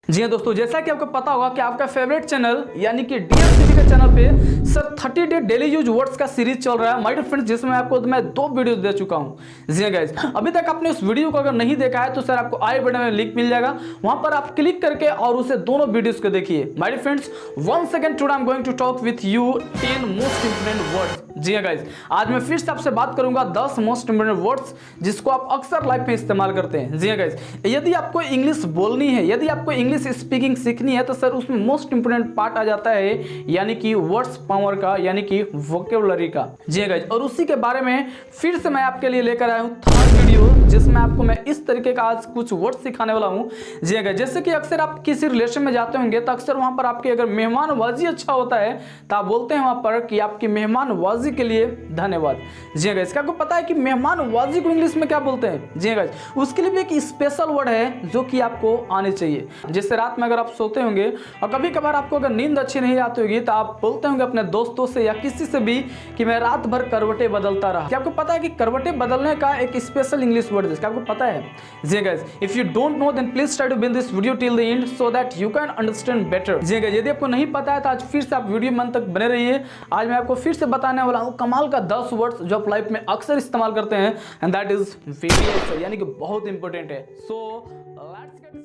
जी हाँ दोस्तों, जैसा कि आपको पता होगा कि आपका फेवरेट चैनल यानी कि डीएससीबी के चैनल पे sir 30 day daily use words का सीरीज चल रहा है माय डियर फ्रेंड्स, जिसमें आपको मैं 2 वीडियो दे चुका हूं। जी हाँ गाइस, अभी तक आपने उस वीडियो को अगर नहीं देखा है तो सर आपको आई बटन में लिंक मिल जाएगा, वहां पर आप क्लिक करके और उसे दोनों वीडियोस को देखिए। My dear friends, once again today I am going to talk with you 10 most important words. जी हाँ गाइस, आज मैं फिर से आपसे बात करूंगा 10 मोस्ट इंपोर्टेंट वर्ड्स जिसको आप अक्सर लाइफ में इस्तेमाल करते हैं। जी हाँ गाइस, यदि आपको इंग्लिश बोलनी है, यदि आपको इंग्लिश स्पीकिंग सीखनी है तो सर उसमें मोस्ट इंपोर्टेंट पार्ट आ जाता है यानी कि वर्ड्स पावर का, यानी कि वोकैबुलरी का। जी हाँ गाइस, और उसी के बारे में फिर से मैं आपके लिए लेकर आया हूं थर्ड वीडियो, जिसमें आपको मैं इस तरीके का आज कुछ वर्ड सिखाने वाला हूं। जी हाँ गाइस, जैसे कि अक्सर आप किसी रिलेशन में जाते होंगे तो अक्सर वहां पर आपके अगर मेहमानवाजी अच्छा होता है तो आप बोलते हैं वहां पर कि आपकी मेहमानवाजी के लिए धन्यवाद। जी हाँ गाइस, क्या आपको पता है कि मेहमानवाजी को इंग्लिश में क्या बोलते हैं? जी हाँ गाइस, उसके लिए भी एक स्पेशल वर्ड है जो कि आपको आने चाहिए। जैसे रात में अगर आप सोते होंगे और कभी कभार आपको अगर नींद अच्छी नहीं आती होगी तो आप बोलते होंगे अपने दोस्तों से या किसी से भी कि मैं रात भर करवटें बदलता रहा। क्या आपको पता है कि करवटें बदलने का एक स्पेशल इंग्लिश वर्ड है? क्या आपको पता है? जी guys, if you don't know then please try to bind this video till the end so that you can understand better. जी गाइस, यदि आपको नहीं पता है तो आज फिर से आप वीडियो में तक बने रहिए। आज मैं आपको फिर से बताने वाला हूं कमाल का 10 वर्ड्स जो आप लाइफ में अक्सर इस्तेमाल करते हैं, एंड दैट इज वेरी अच्छा, यानी कि बहुत इंपॉर्टेंट है। सो लेट्स गेट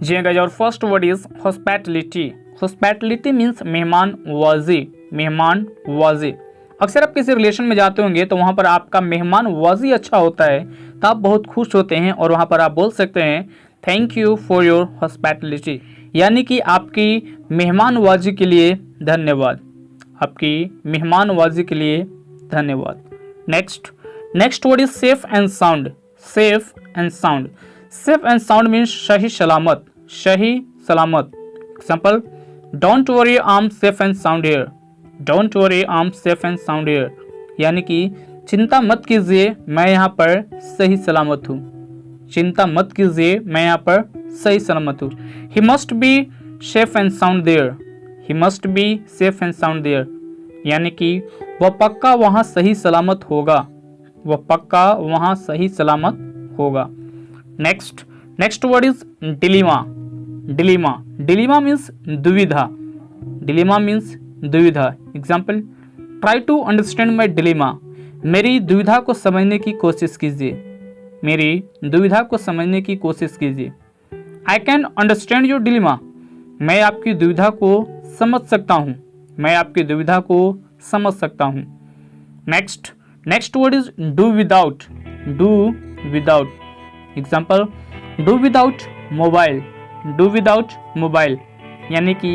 जी गाइस, और first word is hospitality. Hospitality means मेहमानवाजी। मेहमानवाजी, अक्सर आप किसी रिलेशन में जाते होंगे तो वहां पर आपका मेहमानवाजी अच्छा होता है तो आप बहुत खुश होते हैं और वहां पर आप बोल सकते हैं thank you for your hospitality, यानी कि आपकी मेहमानवाजी के लिए धन्यवाद। आपकी मेहमानवाजी के लिए धन्यवाद। Next word is safe and sound. Safe and sound, safe and sound means सही सलामत। सही सलामत। Example, don't worry I am safe and sound here. Don't worry I am safe and sound here, यानी कि चिंता मत कीजिए मैं यहाँ पर सही सलामत हूँ। चिंता मत कीजिए मैं यहाँ पर सही सलामत हूँ। He must be safe and sound there. He must be safe and sound there, यानी कि वह पक्का वहाँ सही सलामत होगा। वह पक्का वहाँ सही सलामत होगा। Next word is dilemma. Dilemma, dilemma means दुविधा। डिलीमा मीन्स दुविधा। Example, try to understand my dilemma. मेरी दुविधा को समझने की कोशिश कीजिए। मेरी दुविधा को समझने की कोशिश कीजिए। I can understand your dilemma. मैं आपकी दुविधा को समझ सकता हूँ। मैं आपकी दुविधा को समझ सकता हूँ। Next word is do without. Do without. Example, do without mobile. Do without mobile, यानी कि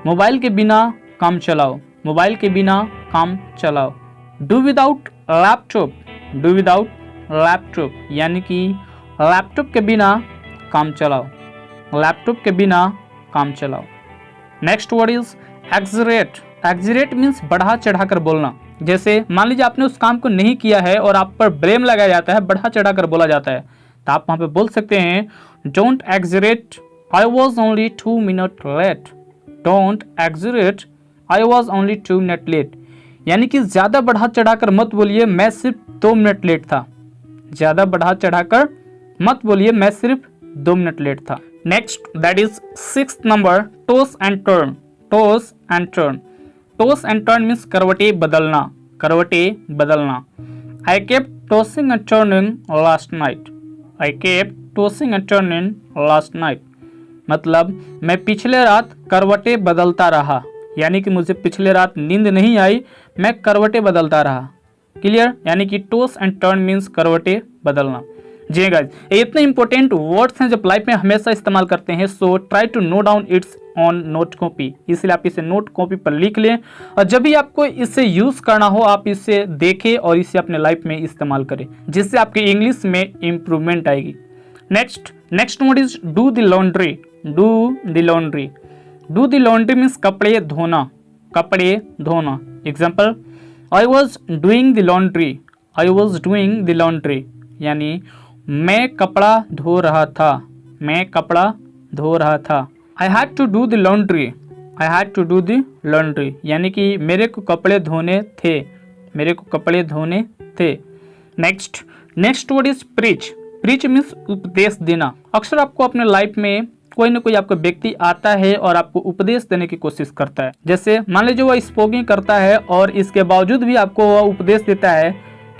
मोबाइल के बिना काम चलाओ। मोबाइल के बिना काम चलाओ। Do without laptop. Do without laptop, यानी कि लैपटॉप के बिना काम चलाओ। लैपटॉप के बिना काम चलाओ। Next word is exact. Exact means बढ़ा चढ़ाकर बोलना। जैसे मान लीजिए आपने उस काम को नहीं किया है और आप पर ब्लेम लगाया जाता है, बढ़ा चढ़ाकर बोला जाता है, तो आप वहां पे बोल सकते हैं don't exaggerate, I was only 2 minute late. Don't exaggerate, I was only 2 minute late, यानी कि ज्यादा बढ़ा चढ़ाकर मत बोलिए मैं सिर्फ 2 मिनट लेट था। ज्यादा बढ़ा चढ़ाकर मत बोलिए मैं सिर्फ 2 मिनट लेट था। Next, that is 6th number, toss and turn. Toss and turn. Toss and turn means करवटे बदलना। करवटे बदलना। I kept tossing and turning last night. I kept tossing and turning last night, मतलब मैं पिछले रात करवटे बदलता रहा, यानी कि मुझे पिछले रात नींद नहीं आई, मैं करवटे बदलता रहा। क्लियर? यानी कि टॉस एंड टर्न मीन्स करवटे बदलना। जी गाइस, ये इतने इंपॉर्टेंट वर्ड्स हैं जो लाइफ में हमेशा इस्तेमाल करते हैं। So try to note down it's on note copy, इसलिए आप इसे नोट कॉपी पर लिख लें और जब भी आपको इसे यूज करना हो आप इसे देखें और इसे अपने लाइफ में इस्तेमाल करें, जिससे आपकी इंग्लिश में इंप्रूवमेंट आएगी। Next word is do the laundry. Do the laundry. Do the laundry means कपड़े धोना। कपड़े धोना। Example, I was doing the laundry. I was doing the laundry, यानी मैं कपड़ा धो रहा था। मैं कपड़ा धो रहा था। I had to do the laundry. I had to do the laundry, यानी कि मेरे को कपड़े धोने थे। मेरे को कपड़े धोने थे। Next word is preach. Preach means उपदेश देना। अक्सर आपको अपने लाइफ में कोई ना कोई आपको व्यक्ति आता है और आपको उपदेश देने की कोशिश करता है। जैसे मान लीजिए वह स्मोकिंग करता है और इसके बावजूद भी आपको वह उपदेश देता है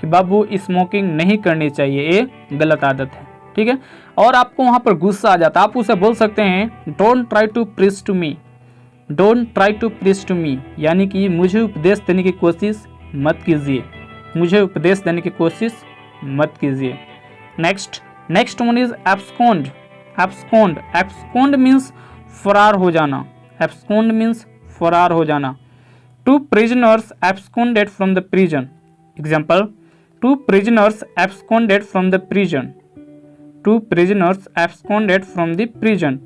कि बाबू स्मोकिंग नहीं करनी चाहिए, ये गलत आदत है, ठीक है। और आपको वहां पर गुस्सा आ जाता है, आप उसे बोल सकते हैं don't try to preach to me, don't try to preach to me, यानी कि मुझे उपदेश देने की कोशिश मत कीजिए, मुझे उपदेश देने की कोशिश मत कीजिए। Next one is abscond. Abscond means फरार हो जाना। एब्सकॉन्ड मीन्स फरार हो जाना। Two prisoners absconded from the prison. Example, two prisoners absconded from the prison. Two prisoners absconded from the prison,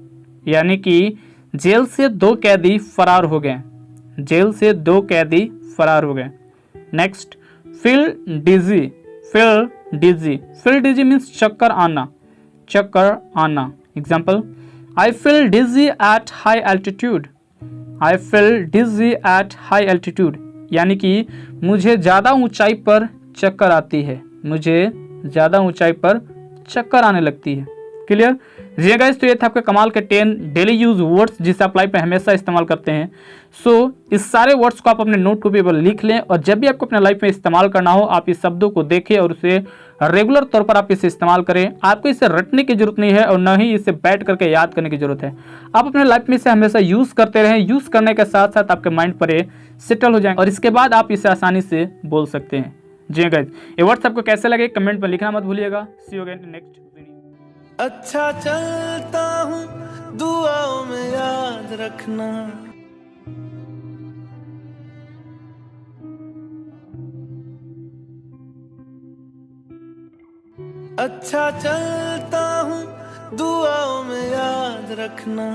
यानी कि जेल से 2 कैदी फरार हो गए, जेल से 2 कैदी फरार हो गए। Next, feel dizzy. Feel dizzy means चक्कर आना, चक्कर आना। Example, I feel dizzy at high altitude. I feel dizzy at high altitude, यानी कि मुझे ज़्यादा ऊंचाई पर चक्कर आती है, मुझे ज़्यादा ऊंचाई पर चक्कर आने लगती है। क्लियर? जी गाइस, तो ये था आपके कमाल के 10 डेली यूज वर्ड्स जिसे आप लाइफ में हमेशा इस्तेमाल करते हैं। इस सारे वर्ड्स को आप अपने नोट कॉपी पर लिख लें और जब भी आपको अपने लाइफ में इस्तेमाल करना हो आप इस शब्दों को देखें और उसे रेगुलर तौर पर आप इसे इस्तेमाल करें। आपको इसे रटने की जरूरत नहीं है और न ही इसे बैठ करके याद करने की जरूरत है। आप अपने लाइफ में इसे हमेशा यूज करते रहें। यूज करने के साथ साथ आपके माइंड पर ये सेटल हो जाएंगे और इसके बाद आप इसे आसानी से बोल सकते हैं। जी गाइस, ये वर्ड्स आपको कैसे लगे कमेंट में लिखना मत भूलिएगा। सी यू अगेन नेक्स्ट वीडियो। अच्छा चलता हूँ दुआओं में याद रखना। अच्छा चलता हूँ दुआओं में याद रखना।